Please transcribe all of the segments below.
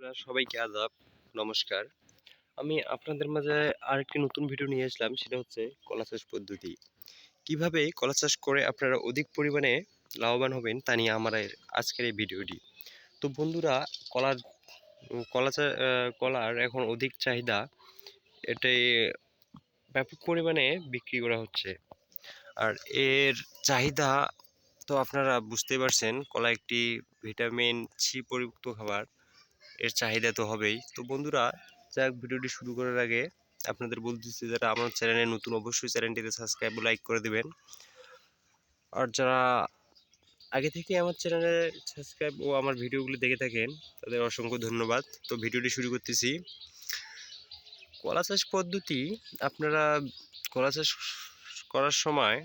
বন্ধুরা সবাইকে আদাব, নমস্কার। আমি আপনাদের মাঝে আরেকটি নতুন ভিডিও নিয়ে আসলাম, সেটা হচ্ছে কলা চাষ পদ্ধতি। কিভাবে কলা চাষ করে আপনারা অধিক পরিমাণে লাভবান হবেন তা নিয়ে আমার আজকের এই ভিডিওটি। তো বন্ধুরা, কলার কলার এখন অধিক চাহিদা, এটাই ব্যাপক পরিমাণে বিক্রি করা হচ্ছে। আর এর চাহিদা তো আপনারা বুঝতেই পারছেন, কলা একটি ভিটামিন সি পরিযুক্ত খাবার, এর চাহিদা তো হবেই। তো বন্ধুরা, যাক, ভিডিওটি শুরু করার আগে আপনাদের বলতেছি, যারা আমার চ্যানেলে নতুন অবশ্যই চ্যানেলটিতে সাবস্ক্রাইব ও লাইক করে দিবেন। আর যারা আগে থেকে আমার চ্যানেলে সাবস্ক্রাইব ও আমার ভিডিওগুলি দেখে থাকেন, তাদের অসংখ্য ধন্যবাদ। তো ভিডিওটি শুরু করতেছি। কলা চাষ পদ্ধতি, আপনারা কলা চাষ করার সময়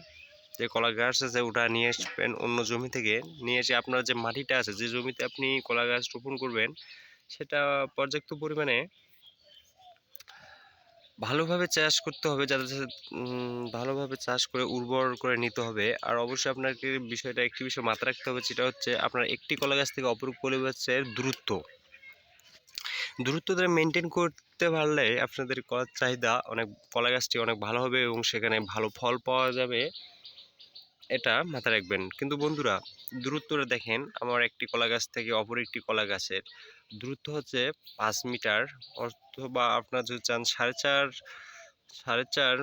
যে কলা গাছ আছে ওটা নিয়ে আসবেন অন্য জমি থেকে। নিয়ে এসে আপনার যে মাটিটা আছে, যে জমিতে আপনি কলা গাছ রোপণ করবেন, সেটা পর্যাপ্ত পরিমাণে ভালোভাবে চাষ করতে হবে, যাতে ভালোভাবে চাষ করে উর্বর করে নিতে হবে। আর অবশ্যই আপনাকে একটি বিষয় মাথায় রাখতে হবে, সেটা হচ্ছে আপনার একটি কলা গাছ থেকে অপর কলা গাছের দূরত্বটা মেনটেন করতে পারলে আপনাদের কলার চাহিদা অনেক, কলা গাছটি অনেক ভালো হবে এবং সেখানে ভালো ফল পাওয়া যাবে, এটা মাথায় রাখবেন। কিন্তু বন্ধুরা, দূরত্বটা দেখেন, আমার একটি কলা গাছ থেকে অপর একটি কলা গাছের দূরত্ব হচ্ছে 5 মিটার, অথবা আপনার যদি চান 4.5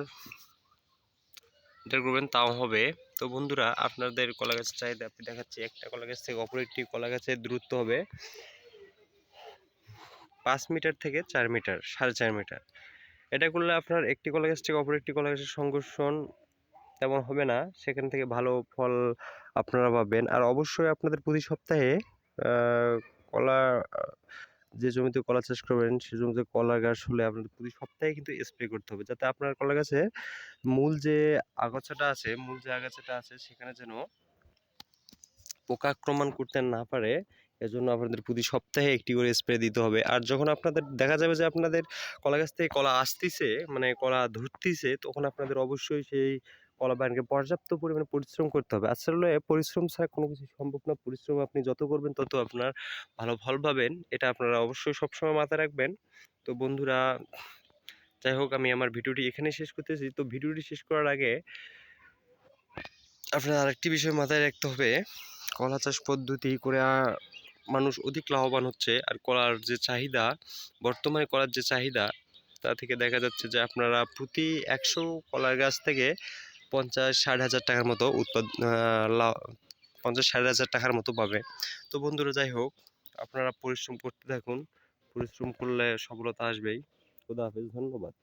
মিটার করবেন তাও হবে। তো বন্ধুরা, আপনাদের কলা গাছের চাহিদা আপনি দেখাচ্ছি, একটা কলা গাছ থেকে অপর একটি কলা গাছের দূরত্ব হবে 5 মিটার থেকে 4 মিটার, 4.5 মিটার। এটা করলে আপনার একটি কলা গাছ থেকে অপর একটি কলা গাছের সংঘর্ষণ তেমন হবে না, সেখান থেকে ভালো ফল আপনারা পাবেন। আর অবশ্যই আপনাদের প্রতি সপ্তাহে কলা, যে জমিতে কলা চাষ করবেন সে জমিতে কলা গাছ হলে আপনাদের প্রতি সপ্তাহে কিন্তু স্প্রে করতে হবে, যাতে আপনার কলা গাছে মূল যে আগাছাটা আছে সেখানে যেন পোকা আক্রমণ করতে না পারে। এজন্য আপনাদের প্রতি সপ্তাহে একটি করে স্প্রে দিতে হবে। আর যখন আপনাদের দেখা যাবে যে আপনাদের কলা গাছ থেকে কলা আসতেছে, মানে কলা ধরতেছে, তখন আপনাদের অবশ্যই সেই কলা বাগানকে পর্যাপ্ত পরিমাণে পরিশ্রম করতে হবে। আসলে পরিশ্রম ছাড়া কোনো কিছু সম্ভব না। পরিশ্রম আপনি যত করবেন তত আপনার ভালো ফল পাবেন, এটা আপনারা অবশ্যই সবসময় মাথায় রাখবেন। তো বন্ধুরা, যাই হোক, আমি আমার ভিডিওটি এখানে শেষ করতেছি। তো ভিডিওটি শেষ করার আগে আপনার আরেকটি বিষয় মাথায় রাখতে হবে, কলা চাষ পদ্ধতি করে মানুষ অধিক লাভবান হচ্ছে। আর কলার যে চাহিদা, বর্তমানে কলার যে চাহিদা, তা থেকে দেখা যাচ্ছে যে আপনারা প্রতি 100 কলার গাছ থেকে 50-60 হাজার টাকার মতো 50-60 হাজার টাকার মতো পাবে। তো বন্ধুরা, যাই হোক, আপনারা পরিশ্রম করতে থাকুন। পরিশ্রম করলে সফলতা আসবেই। খোদা হাফেজ, ধন্যবাদ।